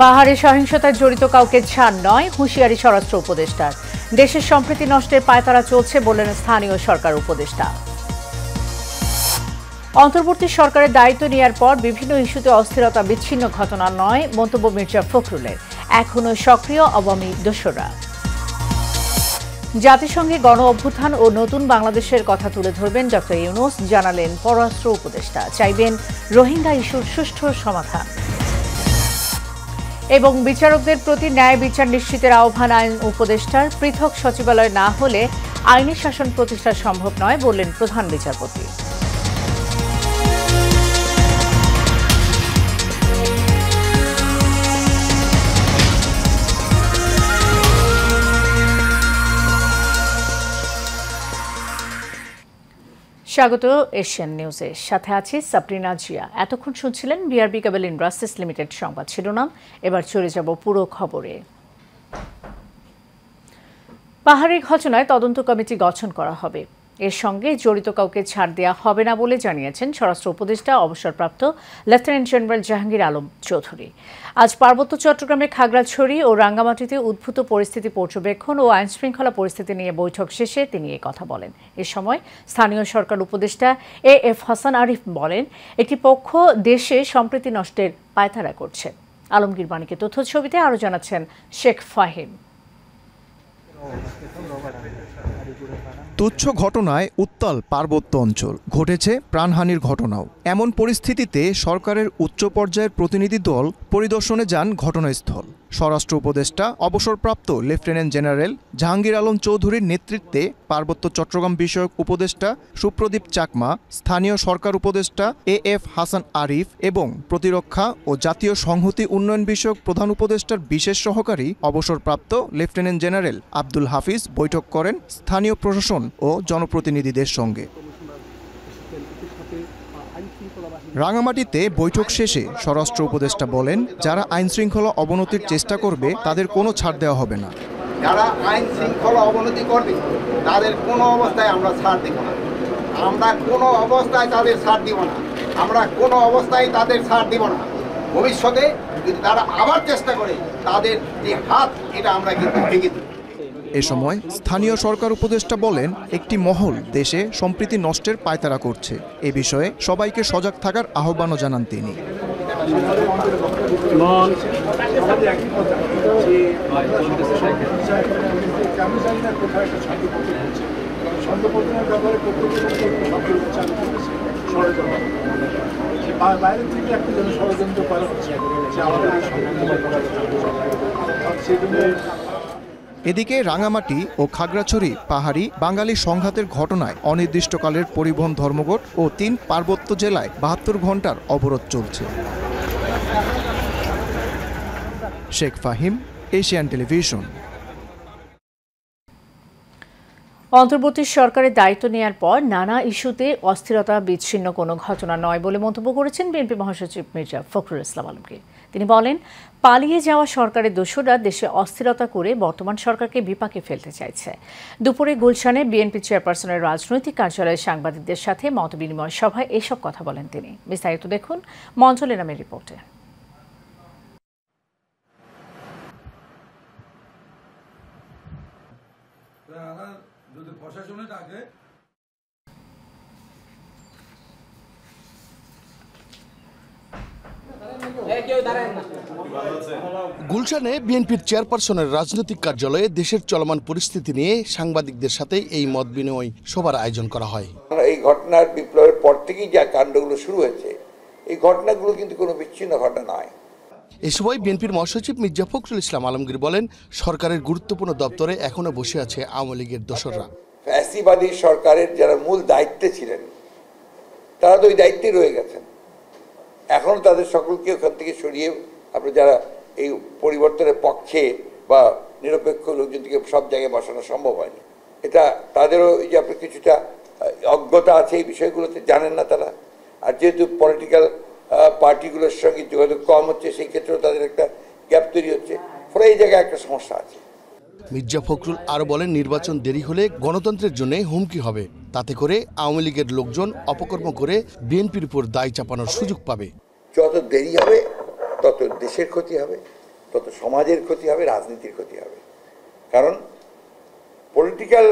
পাহাড়ে সহিংসতায় জড়িত কাউকে ছাড় নয়, হুঁশিয়ারি স্বরাষ্ট্র উপদেষ্টার। দেশের সম্প্রীতি নষ্টের পায়তারা চলছে বললেন স্থানীয় সরকার উপদেষ্টা। অন্তর্বর্তী সরকারের দায়িত্ব নেওয়ার পর বিভিন্ন ইস্যুতে অস্থিরতা বিচ্ছিন্ন ঘটনা নয়, মন্তব্য মির্জা ফখরুলের। এখনও সক্রিয় আওয়ামী দোসররা। জাতিসংঘে গণ অভ্যুত্থান ও নতুন বাংলাদেশের কথা তুলে ধরবেন ডক্টর ইউনূস, জানালেন পররাষ্ট্র উপদেষ্টা। চাইবেন রোহিঙ্গা ইস্যুর সুষ্ঠু সমাধান এবং বিচারকদের প্রতি ন্যায় বিচার নিশ্চিতের আহ্বান আইন উপদেষ্টার। পৃথক সচিবালয় না হলে আইনি শাসন প্রতিষ্ঠা সম্ভব নয় বললেন প্রধান বিচারপতি। স্বাগত এশিয়ান নিউজে, সাথে আছি সাবরিনা জিয়া। এতক্ষণ শুনছিলেন বিআরবি কেবল ইন্ডাস্ট্রিজ লিমিটেড সংবাদ শিরোনাম। এবার চলে যাব পুরো খবরে। পাহাড়ি ঘটনায় তদন্ত কমিটি গঠন করা হবে। এর সঙ্গে জড়িত কাউকে ছাড় দেওয়া হবে না বলে জানিয়েছেন স্বরাষ্ট্র উপদেষ্টা অবসরপ্রাপ্ত লেফটেন্যান্ট জেনারেল জাহাঙ্গীর আলম চৌধুরী। আজ পার্বত্য চট্টগ্রামের খাগড়াছড়ি ও রাঙ্গামাটিতে উদ্ভূত পরিস্থিতি পর্যবেক্ষণ ও আইনশৃঙ্খলা পরিস্থিতি নিয়ে বৈঠক শেষে তিনি এ কথা বলেন। এ সময় স্থানীয় সরকার উপদেষ্টা এএফ হাসান আরিফ বলেন, একটি পক্ষ দেশে সম্প্রীতি নষ্টের পায়তারা করছে। আলমগীর বাণীকে তথ্য ছবিতে আরও জানাচ্ছেন শেখ ফাহিম। তুচ্ছ ঘটনায় উত্তাল পার্বত্য অঞ্চল, ঘটেছে প্রাণহানির ঘটনাও। এমন পরিস্থিতিতে সরকারের উচ্চ পর্যায়ের প্রতিনিধি দল পরিদর্শনে যান ঘটনাস্থল। স্বরাষ্ট্র উপদেষ্টা অবসরপ্রাপ্ত লেফটেন্যান্ট জেনারেল জাহাঙ্গীর আলম চৌধুরীর নেতৃত্বে পার্বত্য চট্টগ্রাম বিষয়ক উপদেষ্টা সুপ্রদীপ চাকমা, স্থানীয় সরকার উপদেষ্টা এএফ হাসান আরিফ এবং প্রতিরক্ষা ও জাতীয় সংহতি উন্নয়ন বিষয়ক প্রধান উপদেষ্টার বিশেষ সহকারী অবসরপ্রাপ্ত লেফটেন্যান্ট জেনারেল আব্দুল হাফিজ বৈঠক করেন স্থানীয় প্রশাসন ও জনপ্রতিনিধিদের সঙ্গে। রাঙামাটিতে বৈঠক শেষে স্বরাষ্ট্র উপদেষ্টা বলেন, যারা আইন শৃঙ্খলা অবনতির চেষ্টা করবে তাদের কোনো ছাড় দেওয়া হবে না। যারা আইন শৃঙ্খলা অবনতি করবে তাদের কোনো অবস্থায় আমরা ছাড় দেব না। আমরা কোনো অবস্থায় তাদের ছাড় দিব না। আমরা কোনো অবস্থায় তাদের ছাড় দিব না। ভবিষ্যতে যদি তারা আবার চেষ্টা করে তাদের যে হাত, এটা আমরা কিন্তু ভেঙে দেব। এ সময় স্থানীয় সরকার উপদেষ্টা বলেন, একটি মহল দেশে সম্প্রীতি নষ্টের পায়তারা করছে। এ বিষয়ে সবাইকে সজাগ থাকার আহ্বানও জানান তিনি। বাইরে থেকে একটা যেন ষড়যন্ত্র করা হচ্ছে যে আমাদের এদিকে রাঙামাটি ও খাগড়াছড়ি পাহাড়ি বাঙালি সংঘাতের ঘটনায় অনির্দিষ্টকালের পরিবহন ধর্মঘট ও ৩ পার্বত্য জেলায় ৭২ ঘণ্টার অবরোধ চলছে। Sheikh Fahim, Asian television. অন্তর্বর্তী সরকারের দায়িত্ব নেওয়ার পর নানা ইস্যুতে অস্থিরতা বিচ্ছিন্ন কোনো ঘটনা নয় বলে মন্তব্য করেছেন বিএনপি মহাসচিব মির্জা ফখরুল ইসলাম আলমগীর। তিনি বলেন, পালিয়ে যাওয়া সরকারের দোসররা দেশে অস্থিরতা করে বর্তমান সরকারকে বিপাকে ফেলতে চাইছে। দুপুরে গুলশানে বিএনপি চেয়ারপারসনের রাজনৈতিক কার্যালয়ে সাংবাদিকদের সাথে মতবিনিময় সভায় এসব কথা বলেন তিনি। বিস্তারিত দেখুন মঞ্জলে নামের রিপোর্টে। গুলশানে বিএনপির চেয়ারপারসনের রাজনৈতিক কার্যালয়ে দেশের চলমান পরিস্থিতি নিয়ে সাংবাদিকদের সাথে এই মত বিনিময় সভার আয়োজন করা হয়। এই ঘটনার বিপ্লবের পর থেকেই যা কাণ্ডগুলো শুরু হয়েছে, এই ঘটনাগুলো কিন্তু কোনো বিচ্ছিন্ন ঘটনা নয়। এ সময় বিএনপির মহাসচিব মির্জা ফখরুল ইসলাম আলমগীর বলেন, সরকারের গুরুত্বপূর্ণ দপ্তরে এখনো বসে আছে আওয়ামী লীগের দোসররা। ফ্যাসিবাদী সরকারের যারা মূল দায়িত্বে ছিলেন তারা তো ওই দায়িত্বে রয়ে গেছেন। এখনো তাদের সকলকে ওখান থেকে সরিয়ে আপনার যারা এই পরিবর্তনের পক্ষে বা নিরপেক্ষ লোকজনকে সব জায়গায় বসানো সম্ভব হয়নি। এটা তাদেরও এই যে আপনার কিছুটা অজ্ঞতা আছে, এই বিষয়গুলোতে জানেন না তারা। আর যেহেতু পলিটিক্যাল পার্টিগুলোর সঙ্গে যোগাযোগ কম হচ্ছে, সেই ক্ষেত্রেও তাদের একটা গ্যাপ তৈরি হচ্ছে। ফলে এই জায়গায় একটা সমস্যা আছে। মির্জা ফখরুল আরও বলেন, নির্বাচন দেরি হলে গণতন্ত্রের জন্য হুমকি হবে। তাতে করে আওয়ামী লীগের লোকজন অপকর্ম করে বিএনপির উপর দায় চাপানোর সুযোগ পাবে। যত দেরি হবে তত দেশের ক্ষতি হবে, তত সমাজের ক্ষতি হবে, রাজনীতির ক্ষতি হবে। কারণ পলিটিক্যাল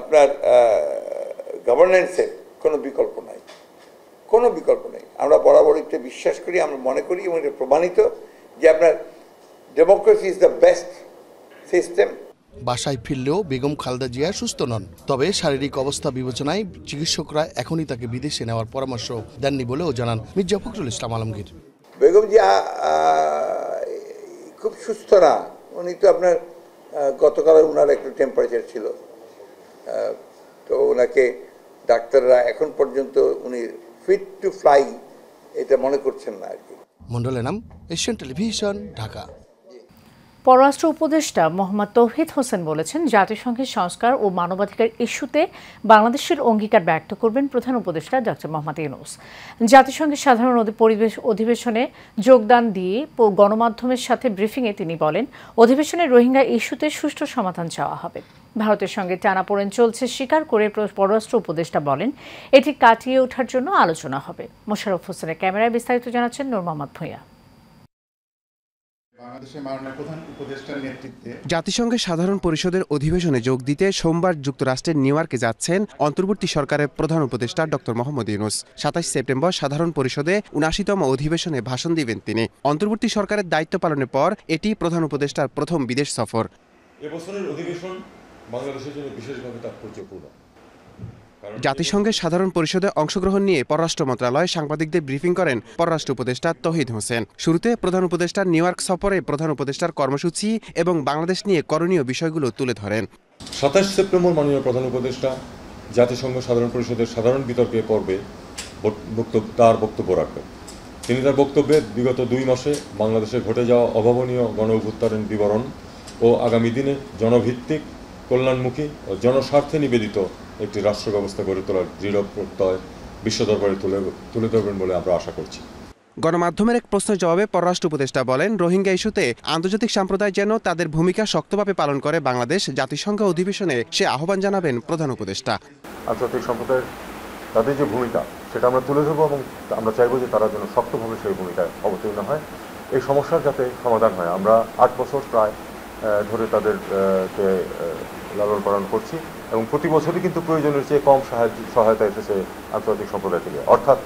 আপনার গভর্নেন্সের কোনো বিকল্প নাই, কোনো বিকল্প নেই। আমরা বরাবরই বিশ্বাস করি, আমরা মনে করি এবং এটা প্রমাণিত যে আপনার democracy is the best system. বাসায় ফিরলেও বেগম খালেদা জিয়া সুস্থ নন, তবে শারীরিক অবস্থা বিবেচনায় চিকিৎসকরা এখনই তাকে বিদেশে নেওয়ার পরামর্শ দেননি বলেও জানান মির্জা ফখরুল ইসলাম আলমগীর। বেগম জিয়া খুব সুস্থ না, উনি তো আপনার গতকাল ওনার একটু টেম্পারেচার ছিল, তো ওনাকে ডাক্তাররা এখন পর্যন্ত উনি ফিট টু ফ্লাই এটা মনে করছেন না আর কি। মন্ডলের নাম, এশিয়ান টেলিভিশন, ঢাকা। পররাষ্ট্র উপদেষ্টা মোহাম্মদ তৌহিদ হোসেন বলেছেন, জাতিসংঘের সংস্কার ও মানবাধিকার ইস্যুতে বাংলাদেশের অঙ্গীকার ব্যক্ত করবেন প্রধান উপদেষ্টা ডক্টর মোহাম্মদ ইউনূস। জাতিসংঘের সাধারণ অধিবেশনে যোগদান দিয়ে গণমাধ্যমের সাথে ব্রিফিংয়ে তিনি বলেন, অধিবেশনে রোহিঙ্গা ইস্যুতে সুষ্ঠু সমাধান চাওয়া হবে। ভারতের সঙ্গে টানাপোড়েন চলছে স্বীকার করে পররাষ্ট্র উপদেষ্টা বলেন, এটি কাটিয়ে ওঠার জন্য আলোচনা হবে। মোশাররফ হোসেনের ক্যামেরায় বিস্তারিত জানাচ্ছেন নূর মোহাম্মদ ভূঁইয়া। জাতিসংঘের সাধারণ পরিষদের অধিবেশনে যোগ দিতে সোমবার যুক্তরাষ্ট্রের নিউ ইয়র্কে যাচ্ছেন অন্তর্বর্তী সরকারের প্রধান উপদেষ্টা ডক্টর মোহাম্মদ ইউনূস। ২৭ সেপ্টেম্বর সাধারণ পরিষদে ৭৯তম অধিবেশনে ভাষণ দিবেন তিনি। অন্তর্বর্তী সরকারের দায়িত্ব পালনের পর এটি প্রধান উপদেষ্টার প্রথম বিদেশ সফর। এবছরের অধিবেশন বাংলাদেশের জন্য বিশেষভাবে তাৎপর্যপূর্ণ। জাতিসংঘের সাধারণ পরিষদে অংশগ্রহণ নিয়ে পররাষ্ট্র মন্ত্রণালয়ে সাংবাদিকদের ব্রিফিং করেন পররাষ্ট্র উপদেষ্টা তৌহিদ হোসেন। শুরুতে প্রধান উপদেষ্টার নিউ ইয়র্ক সফরে প্রধান উপদেষ্টার কর্মসূচি এবং বাংলাদেশ নিয়ে করণীয় বিষয়গুলো তুলে ধরেন। ২৭ সেপ্টেম্বর মাননীয় প্রধান উপদেষ্টা জাতিসংঘ সাধারণ পরিষদের সাধারণ বিতর্কে পর্বে তার বক্তব্য রাখবেন। তিনি তার বক্তব্যে বিগত ২ মাসে বাংলাদেশে ঘটে যাওয়া অভাবনীয় গণ অভ্যুত্থানের বিবরণ ও আগামী দিনে জনভিত্তিক, কল্যাণমুখী ও জনস্বার্থে নিবেদিত একটি রাষ্ট্র ব্যবস্থা গড়ে তোলার দৃঢ় প্রত্যয় বিশ্ব দরবারে তুলে ধরবেন বলে আমরা আশা করছি। গণমাধ্যমের এক প্রশ্নের জবাবে পররাষ্ট্র উপদেষ্টা বলেন, রোহিঙ্গা ইস্যুতে আন্তর্জাতিক সম্প্রদায় যেন তাদের ভূমিকা শক্তভাবে পালন করে বাংলাদেশ জাতিসংঘ অধিবেশনে সে আহ্বান জানাবেন প্রধান উপদেষ্টা। আন্তর্জাতিক সম্প্রদায়ের তাদের যে ভূমিকা সেটা আমরা তুলে ধরবো এবং আমরা চাইবো যে তারা যেন শক্তভাবে সেই ভূমিকায় অবতীর্ণ হয়, এই সমস্যার যাতে সমাধান হয়। আমরা ৮ বছর প্রায় ধরে তাদেরকে লালন পালন করছি এবং প্রতি বছরই কিন্তু প্রয়োজনের চেয়ে কম সহায়তা এসেছে আন্তর্জাতিক সম্প্রদায় থেকে, অর্থাৎ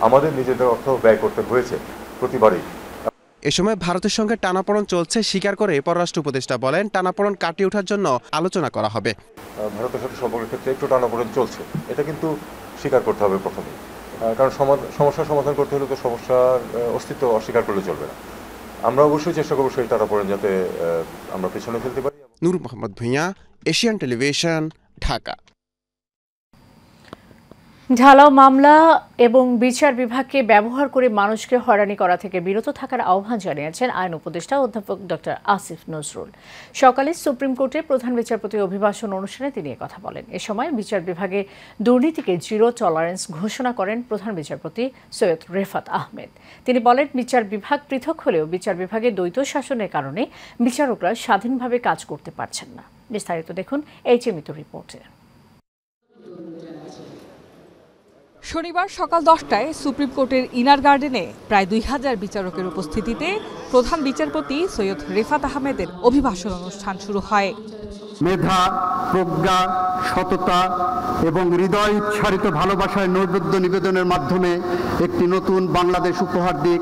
আমাদের নিজেদের অর্থ ব্যয় করতে হয়েছে প্রতিবারই। এ সময় ভারতের সঙ্গে টানাপোড়েন চলছে স্বীকার করে পররাষ্ট্র উপদেষ্টা বলেন, টানাপোড়েন কাটিয়ে ওঠার জন্য আলোচনা করা হবে। ভারতের সাথে সম্পর্কের ক্ষেত্রে একটু টানাপোড়েন চলছে, এটা কিন্তু স্বীকার করতে হবে প্রথমে, কারণ সমস্যার সমাধান করতে হলে তো সমস্যার অস্তিত্ব অস্বীকার করলে চলবে না। আমরা অবশ্যই চেষ্টা করবো সেই টানাপোড়েন যাতে আমরা পেছনে ফেলতে পারি। নূর মোহাম্মদ ভূঁইয়া, এশিয়ান টেলিভিশন, ঢাকা। ঢালাও মামলা এবং বিচার বিভাগকে ব্যবহার করে মানুষকে হয়রানি করা থেকে বিরত থাকার আহ্বান জানিয়েছেন আইন উপদেষ্টা অধ্যাপক ডক্টর আসিফ নজরুল। সকালে সুপ্রিম কোর্টের প্রধান বিচারপতির অভিভাষণ অনুষ্ঠানে তিনি কথা বলেন। এ সময় বিচার বিভাগে দুর্নীতিকে জিরো টলারেন্স ঘোষণা করেন প্রধান বিচারপতি সৈয়দ রেফাত আহমেদ। তিনি বলেন, বিচার বিভাগ পৃথক হলেও বিচার বিভাগে দ্বৈত শাসনের কারণে বিচারকরা স্বাধীনভাবে কাজ করতে পারছেন না। বিস্তারিত দেখুন এই চিত্র রিপোর্টে। শনিবার সকাল 10টায় সুপ্রিম কোর্টের ইনার গার্ডেনে প্রায় ২০০০ বিচারকের উপস্থিতিতে প্রধান বিচারপতি সৈয়দ রেফাত আহমেদের অভিভাষণ অনুষ্ঠান শুরু হয়। মেধা, প্রজ্ঞা, সততা এবং হৃদয় উচ্ছারিত ভালোবাসায় নৈবেদ্য নিবেদনের মাধ্যমে একটি নতুন বাংলাদেশ উপহার দিক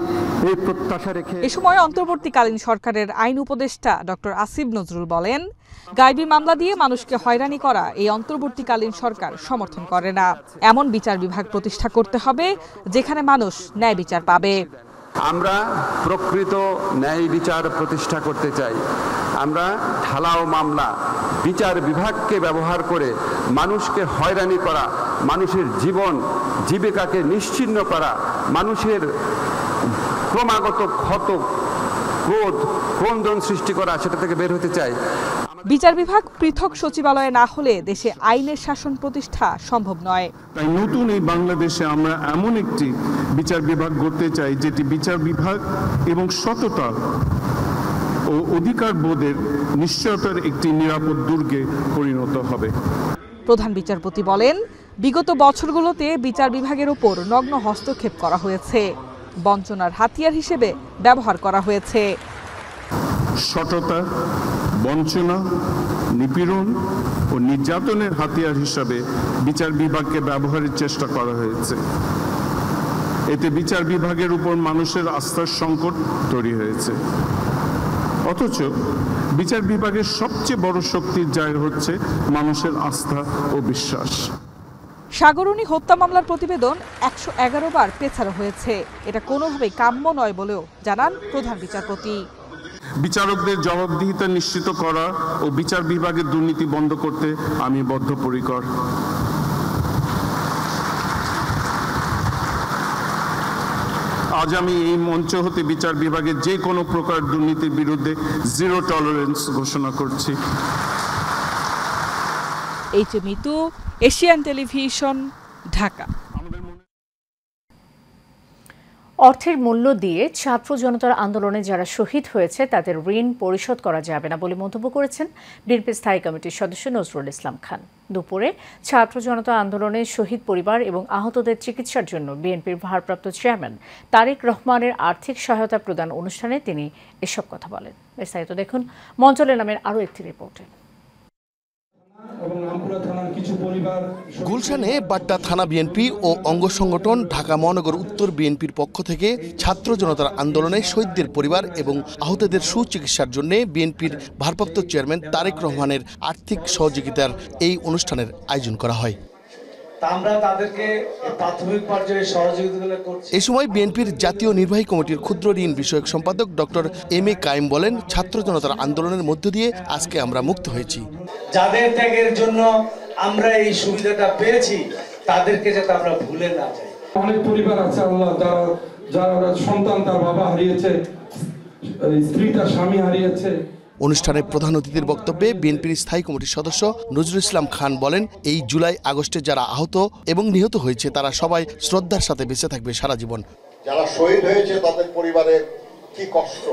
এই প্রত্যাশা রেখে এ সময় অন্তর্বর্তীকালীন সরকারের আইন উপদেষ্টা ডক্টর আসিফ নজরুল বলেন, গাইবি মামলা দিয়ে মানুষকে হয়রানি করা এই অন্তর্বর্তীকালীন সরকার সমর্থন করে না। এমন বিচার বিভাগ প্রতিষ্ঠা করতে হবে যেখানে মানুষ ন্যায় বিচার পাবে। আমরা প্রকৃত ন্যায় বিচার প্রতিষ্ঠা করতে চাই। আমরা ঢালাও মামলা, বিচার বিভাগকে ব্যবহার করে মানুষকে হয়রানি করা, মানুষের জীবন জীবিকাকে নিশ্চিহ্ন করা, মানুষের ক্রমাগত ক্ষত, ক্রোধ, ক্রন্দন সৃষ্টি করা, সেটা থেকে বের হতে চাই। বিচার বিভাগ পৃথক সচিবালয়ে না হলে দেশে আইনের শাসন প্রতিষ্ঠা সম্ভব নয়। তাই নতুন এই বাংলাদেশে আমরা এমন একটি বিচার বিভাগ গড়তে চাই যেটি বিচার বিভাগ এবং সততা ও অধিকার বোধের নিশ্চয়তার একটি নিরাপদ দুর্গে পরিণত হবে। প্রধান বিচারপতি বলেন, বিগত বছরগুলোতে বিচার বিভাগের উপর নগ্ন হস্তক্ষেপ করা হয়েছে, বঞ্চনার হাতিয়ার হিসেবে ব্যবহার করা হয়েছে। সততা, বঞ্চনা, নিপীড়ন ও নির্যাতনের হাতিয়ার হিসাবে বিচার বিভাগকে ব্যবহারের চেষ্টা করা হয়েছে। এতে বিচার বিভাগের উপর মানুষের আস্থার সংকট তৈরি হয়েছে। অথচ বিচার বিভাগের সবচেয়ে বড় শক্তির জায়গা হচ্ছে মানুষের আস্থা ও বিশ্বাস। সাগরণী হত্যা মামলার প্রতিবেদন 111 বার পেছানো হয়েছে। এটা কোনোভাবেই কাম্য নয় বলেও জানান প্রধান বিচারপতি। বিচারকদের জবাবদিহিতা নিশ্চিত করা ও বিচার বিভাগের দুর্নীতি বন্ধ করতে আমি বদ্ধপরিকর। আজ আমি এই মঞ্চ হতে বিচার বিভাগের যে কোনো প্রকার দুর্নীতির বিরুদ্ধে জিরো টলারেন্স ঘোষণা করছি। H Mitu, Asian television, Dhaka. অর্থের মূল্য দিয়ে ছাত্র জনতার আন্দোলনে যারা শহীদ হয়েছে তাদের ঋণ পরিশোধ করা যাবে না বলে মন্তব্য করেছেন বিএনপি স্থায়ী কমিটির সদস্য নজরুল ইসলাম খান। দুপুরে ছাত্র জনতা আন্দোলনে শহীদ পরিবার এবং আহতদের চিকিৎসার জন্য বিএনপির ভারপ্রাপ্ত চেয়ারম্যান তারেক রহমানের আর্থিক সহায়তা প্রদান অনুষ্ঠানে তিনি এসব কথা বলেন। বিস্তারিত দেখুন মঞ্চলে নামের আরও একটি রিপোর্টে। গুলশানে বাড্ডা থানা বিএনপি ও অঙ্গ সংগঠন ঢাকা মহানগর উত্তর বিএনপির পক্ষ থেকে ছাত্র জনতার আন্দোলনে শহীদদের পরিবার এবং আহতদের সুচিকিৎসার জন্য বিএনপির ভারপ্রাপ্ত চেয়ারম্যান তারেক রহমানের আর্থিক সহযোগিতার এই অনুষ্ঠানের আয়োজন করা হয়। এই সময় বিএনপির জাতীয় নির্বাহী কমিটির ক্ষুদ্র ঋণ বিষয়ক সম্পাদক ডক্টর এম এ কায়েম বলেন, ছাত্র জনতার আন্দোলনের মধ্য দিয়ে আজকে আমরা মুক্ত হয়েছি। যাদের ত্যাগের জন্য আমরা এই সুবিধাটা পেয়েছি তাদেরকে যাতে আমরা ভুলে না যাই। অনেক পরিবার আছে আল্লাহ যারা সন্তান তার বাবা হারিয়েছে, স্ত্রী তার স্বামী হারিয়েছে। অনুষ্ঠানে প্রধান অতিথির বক্তব্যে বিএনপির স্থায়ী কমিটির সদস্য নজরুল ইসলাম খান বলেন, এই জুলাই আগস্টে যারা আহত এবং নিহত হয়েছে তারা সবাই শ্রদ্ধার সাথে বেঁচে থাকবে সারা জীবন। যারা শহীদ হয়েছে তাদের পরিবারের কি কষ্ট,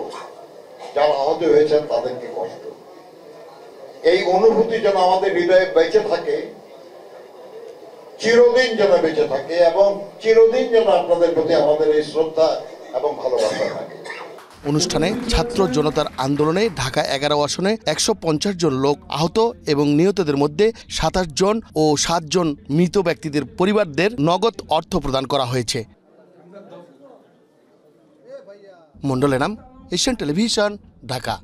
যারা আহত হয়েছেন তাদের কি কষ্ট, এই অনুভূতি যেন আমাদের হৃদয়ে বেঁচে থাকে, চিরদিন যেন বেঁচে থাকে এবং চিরদিন যেন আপনাদের প্রতি আমাদের এই শ্রদ্ধা এবং ভালোবাসা থাকে। অনুষ্ঠানে ছাত্র জনতার আন্দোলনে ঢাকা 11 আসনে 150 জন লোক আহত এবং নিহতদের মধ্যে 27 জন ও 7 জন মৃত ব্যক্তিদের পরিবারদের নগদ অর্থ প্রদান করা হয়েছে। Mondal Enam, Asian television, Dhaka.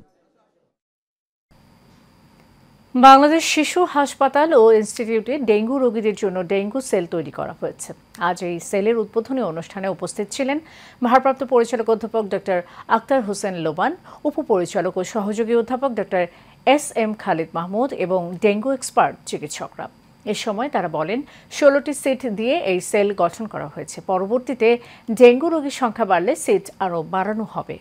বাংলাদেশ শিশু হাসপাতাল ও ইনস্টিটিউটে ডেঙ্গু রোগীদের জন্য ডেঙ্গু সেল তৈরি করা হয়েছে। আজ এই সেলের উদ্বোধনী অনুষ্ঠানে উপস্থিত ছিলেন ভারপ্রাপ্ত পরিচালক অধ্যাপক ডক্টর আক্তার হোসেন লোবান, উপপরিচালক ও সহযোগী অধ্যাপক ডক্টর SM খালিদ মাহমুদ এবং ডেঙ্গু এক্সপার্ট চিকিৎসকরা। এ সময় তারা বলেন, 16টি সিট দিয়ে এই সেল গঠন করা হয়েছে। পরবর্তীতে ডেঙ্গু রোগীর সংখ্যা বাড়লে সিট আরও বাড়ানো হবে।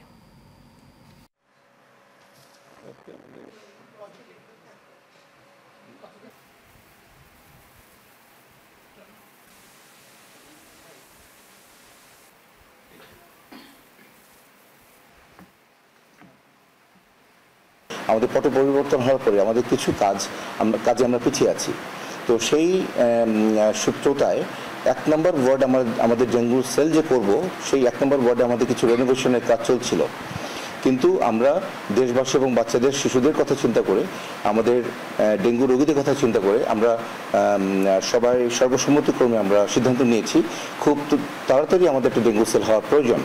আমাদের পট পরিবর্তন হওয়ার পরে আমাদের কিছু কাজে আমরা পিছিয়ে আছি। তো সেই সূত্রটায় 1 নম্বর ওয়ার্ড আমাদের ডেঙ্গু সেল যে করব, সেই 1 নম্বর ওয়ার্ডে আমাদের কিছু রেনোভেশনের কাজ চলছিল। কিন্তু আমরা দেশবাসী এবং বাচ্চাদের, শিশুদের কথা চিন্তা করে, আমাদের ডেঙ্গু রোগীদের কথা চিন্তা করে আমরা সবাই সর্বসম্মতিক্রমে আমরা সিদ্ধান্ত নিয়েছি খুব তাড়াতাড়ি আমাদের একটা ডেঙ্গু সেল হওয়ার প্রয়োজন।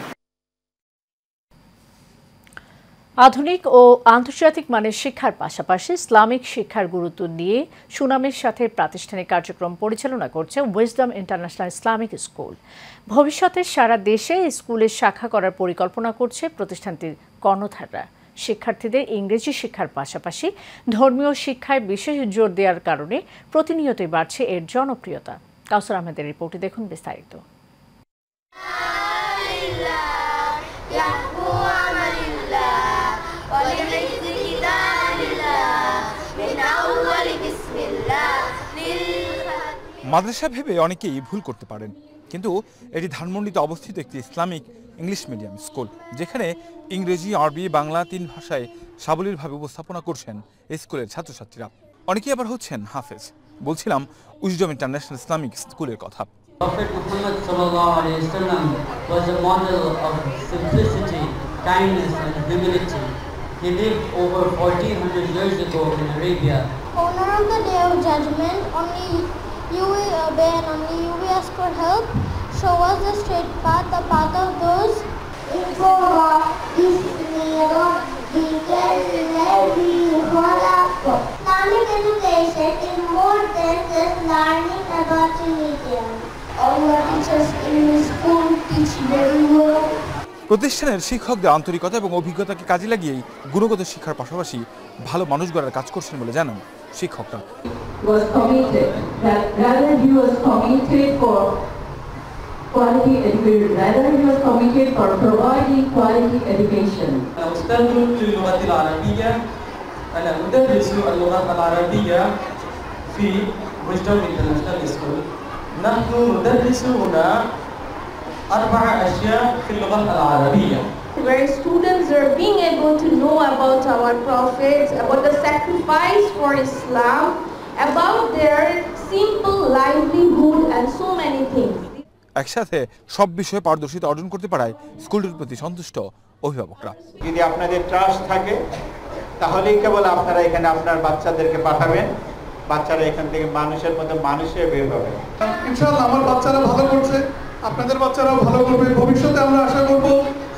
আধুনিক ও আন্তর্জাতিক মানের শিক্ষার পাশাপাশি ইসলামিক শিক্ষার গুরুত্ব নিয়ে সুনামের সাথে প্রাতিষ্ঠানিক কার্যক্রম পরিচালনা করছে উইজডম ইন্টারন্যাশনাল ইসলামিক স্কুল। ভবিষ্যতে সারা দেশে স্কুলের শাখা করার পরিকল্পনা করছে প্রতিষ্ঠানটির কর্ণধাররা। শিক্ষার্থীদের ইংরেজি শিক্ষার পাশাপাশি ধর্মীয় শিক্ষায় বিশেষ জোর দেওয়ার কারণে প্রতিনিয়তই বাড়ছে এর জনপ্রিয়তা। কাউসার আহমেদের রিপোর্টে দেখুন বিস্তারিত। মাদ্রাসা ভেবে অনেকেই ভুল করতে পারেন, কিন্তু এটি ধানমন্ডিতে অবস্থিত একটি ইসলামিক ইংলিশ মিডিয়াম স্কুল, যেখানে ইংরেজি, আরবি, বাংলা 3 ভাষায় সাবলীলভাবে উপস্থাপনা করছেন এই স্কুলের ছাত্রছাত্রীরা। অনেকেই আবার হচ্ছেন হাফেজ। বলছিলাম উইজডম ইন্টারন্যাশনাল ইসলামিক স্কুলের কথা। Prophet Muhammad sallallahu alaihi wasallam was a model of simplicity, kindness and humility. He lived over 1400 years ago in Arabia. Honor on the day of judgment, only you will obey and only you will ask for help. Show us the straight path, the path of those. Islamic education is more than just learning about religion. Our teachers in school teach very well. প্রতিষ্ঠানের শিক্ষকদের আন্তরিকতা এবং অভিজ্ঞতাকে কাজে লাগিয়েই গুণগত শিক্ষার পাশাপাশি ভালো মানুষ গড়ার কাজ করছেন বলে জানান শিক্ষকরা। Was committed, rather he was committed for quality education, rather he was committed for providing quality education. أستاذ في اللغة العربية أنا أدرس اللغة العربية في Wisdom International School. نحن ندرس هنا 4 أشياء في اللغة العربية. Where students are being able to know about our prophets, about the sacrifice for Islam, about their simple livelihood and so many things. একসাথে সব বিষয়ে পারদর্শিতা অর্জন করতে পারায় স্কুলটির প্রতি সন্তুষ্ট অভিভাবকরা। যদি আপনাদের ট্রাস্ট থাকে তাহলেই কেবল আপনারা এখানে আপনার বাচ্চাদেরকে পাঠাবেন, বাচ্চারা এখান থেকে মানুষের মতো মানুষে বের হবে। ইনশাআল্লাহ আমার বাচ্চারা ভালো করছে, আপনাদের বাচ্চারাও ভালো করবে। ভবিষ্যতে আমরা আশা করব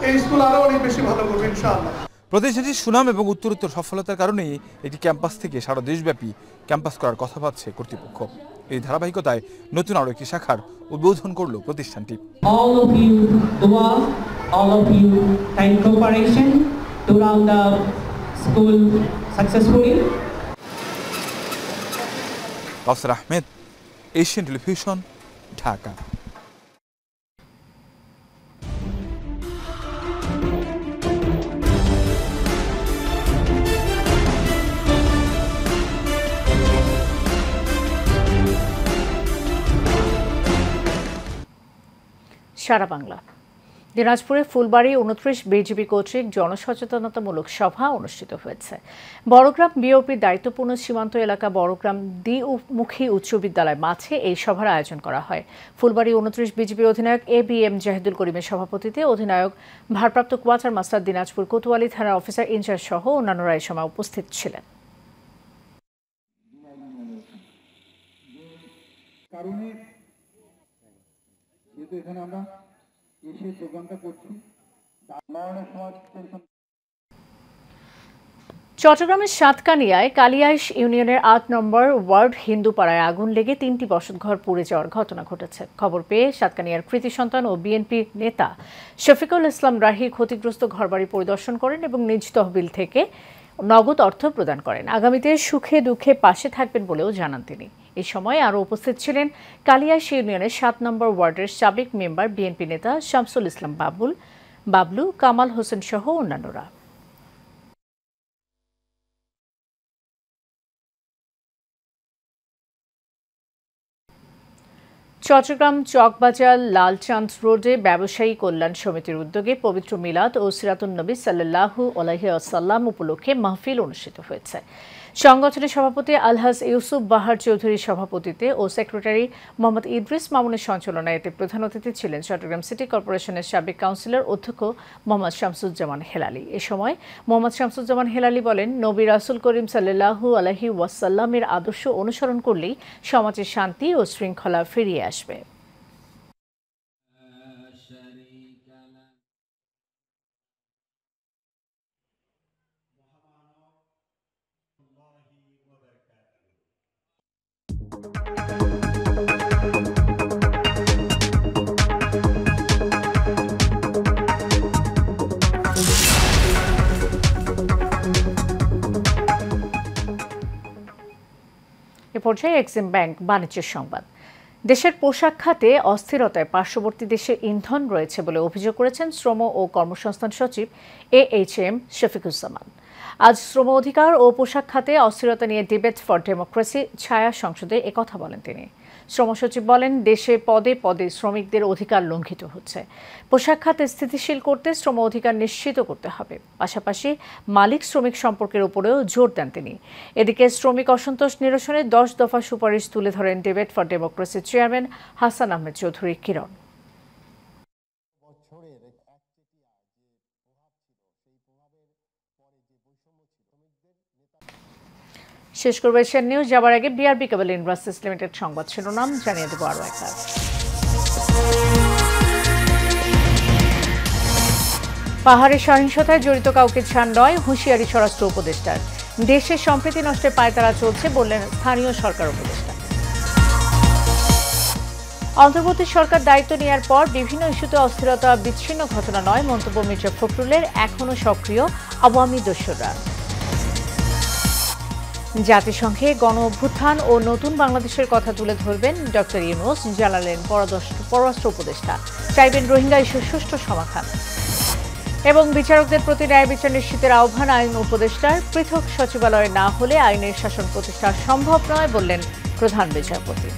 এই স্কুল আরো অনেক বেশি ভালো করবে ইনশাআল্লাহ। প্রতিষ্ঠানটির সুনাম এবং উত্তরোত্তর সফলতার কারণেই একটি ক্যাম্পাস থেকে সারা দেশব্যাপী ক্যাম্পাস করার কথা ভাবছে কর্তৃপক্ষ। এই ধারাবাহিকতায় নতুন আরও একটি শাখার উদ্বোধন করল প্রতিষ্ঠানটি। All of you dua, all of you kind cooperation to run the school successfully. Kawsar Ahmed, Asian television, Dhaka. সারা বাংলা। দিনাজপুরে ফুলবাড়ি 29 বিজিবি কর্তৃক জনসচেতনতামূলক সভা অনুষ্ঠিত হয়েছে। বড়গ্রাম বিওপির দায়িত্বপূর্ণ সীমান্ত এলাকা বড়গ্রাম দ্বিমুখী উচ্চ বিদ্যালয় মাঠে এই সভার আয়োজন করা হয়। ফুলবাড়ি 29 বিজিবি অধিনায়ক ABM জাহিদুল করিমের সভাপতিত্বে অধিনায়ক ভারপ্রাপ্ত কোয়ার্টার মাস্টার দিনাজপুর কোতোয়ালি থানার অফিসার ইনচার্জ সহ অন্যান্যরা এই সময় উপস্থিত ছিলেন। এখানে আমরা এসে প্রোগ্রামটা করছি। চট্টগ্রামের সাতকানিয়ায় কালিয়াইশ ইউনিয়নের 8 নম্বর ওয়ার্ড হিন্দুপাড়ায় আগুন লেগে 3টি বসতঘর পুড়ে যাওয়ার ঘটনা ঘটেছে। খবর পেয়ে সাতকানিয়ার কৃতি সন্তান ও বিএনপি নেতা শফিকুল ইসলাম রাহি ক্ষতিগ্রস্ত ঘরবাড়ি পরিদর্শন করেন এবং নিজ তহবিল থেকে নগদ অর্থ প্রদান করেন। আগামীতে সুখে দুঃখে পাশে থাকবেন বলেও জানান তিনি। এই সময় আরও উপস্থিত ছিলেন কালিয়াইশ ইউনিয়নের 7 নম্বর ওয়ার্ডের সাবেক মেম্বার বিএনপি নেতা শামসুল ইসলাম বাবলু, কামাল হোসেন সহ অন্যান্যরা। চট্টগ্রাম চকবাজার লালচাঁদ রোডে ব্যবসায়ী কল্যাণ সমিতির উদ্যোগে পবিত্র মিলাদ ও সিরাতুন নবী সাল্লাল্লাহু আলাইহি ওয়াসাল্লাম উপলক্ষে মাহফিল অনুষ্ঠিত হয়েছে। সংগঠনের সভাপতি আলহাজ ইউসুফ বাহার চৌধুরীর সভাপতিত্বে ও সেক্রেটারি মোহাম্মদ ইদ্রিস মামুনের সঞ্চালনায় এতে প্রধান অতিথি ছিলেন চট্টগ্রাম সিটি কর্পোরেশনের সাবেক কাউন্সিলর অধ্যক্ষ মোহাম্মদ শামসুজ্জামান হেলালি। এ সময় মোহাম্মদ শামসুজ্জামান হেলালি বলেন, নবী রাসূল করিম সাল্লাল্লাহু আলাইহি ওয়াসাল্লামের আদর্শ অনুসরণ করলেই সমাজে শান্তি ও শৃঙ্খলা ফিরিয়ে আসবে। এ পর্যায়ে এক্সিম ব্যাংক বাণিজ্যের সংবাদ। দেশের পোশাক খাতে অস্থিরতায় পার্শ্ববর্তী দেশে ইন্ধন রয়েছে বলে অভিযোগ করেছেন শ্রম ও কর্মসংস্থান সচিব AHM শফিকুজ্জামান। আজ শ্রম অধিকার ও পোশাক খাতে অস্থিরতা নিয়ে ডিবেট ফর ডেমোক্রেসি ছায়া সংসদে একথা বলেন তিনি। শ্রম সচিব বলেন, দেশে পদে পদে শ্রমিকদের অধিকার লঙ্ঘিত হচ্ছে। পোশাক খাতে স্থিতিশীল করতে শ্রম অধিকার নিশ্চিত করতে হবে। পাশাপাশি মালিক শ্রমিক সম্পর্কের উপরেও জোর দেন তিনি। এদিকে শ্রমিক অসন্তোষ নিরসনে 10 দফা সুপারিশ তুলে ধরেন ডিবেট ফর ডেমোক্রেসির চেয়ারম্যান হাসান আহমেদ চৌধুরী কিরণ। শেষ করবো এশিয়ান নিউজ যাবার আগে বিআরবি কেবল ইন্ডাস্ট্রিজ লিমিটেড সংবাদ শিরোনাম জানিয়ে দেবো আরও একবার। পাহাড়ে সহিংসতায় জড়িত কাউকে ছাড় নয়, হুঁশিয়ারি স্বরাষ্ট্র উপদেষ্টার। দেশের সম্প্রীতি নষ্টের পায়তারা চলছে বললেন স্থানীয় সরকার উপদেষ্টা। অন্তর্বর্তী সরকার দায়িত্ব নেওয়ার পর বিভিন্ন ইস্যুতে অস্থিরতা বিচ্ছিন্ন ঘটনা নয়, মন্তব্য মির্জা ফখরুলের। এখনও সক্রিয় আওয়ামী দস্যুরা। জাতিসংঘে গণ অভ্যুত্থান ও নতুন বাংলাদেশের কথা তুলে ধরবেন ডক্টর ইউনূস, জানালেন পররাষ্ট্র উপদেষ্টা। চাইবেন রোহিঙ্গা ইস্যুর সুষ্ঠু সমাধান। এবং বিচারকদের প্রতি ন্যায় বিচার নিশ্চিতের আহ্বান আইন উপদেষ্টার। পৃথক সচিবালয় না হলে আইনের শাসন প্রতিষ্ঠা সম্ভব নয় বললেন প্রধান বিচারপতি।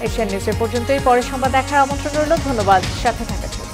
এশিয়ান নিউজের পর্যন্তই, পরের সংবাদ দেখার আমন্ত্রণ রইল। ধন্যবাদ সাথে থাকার জন্য।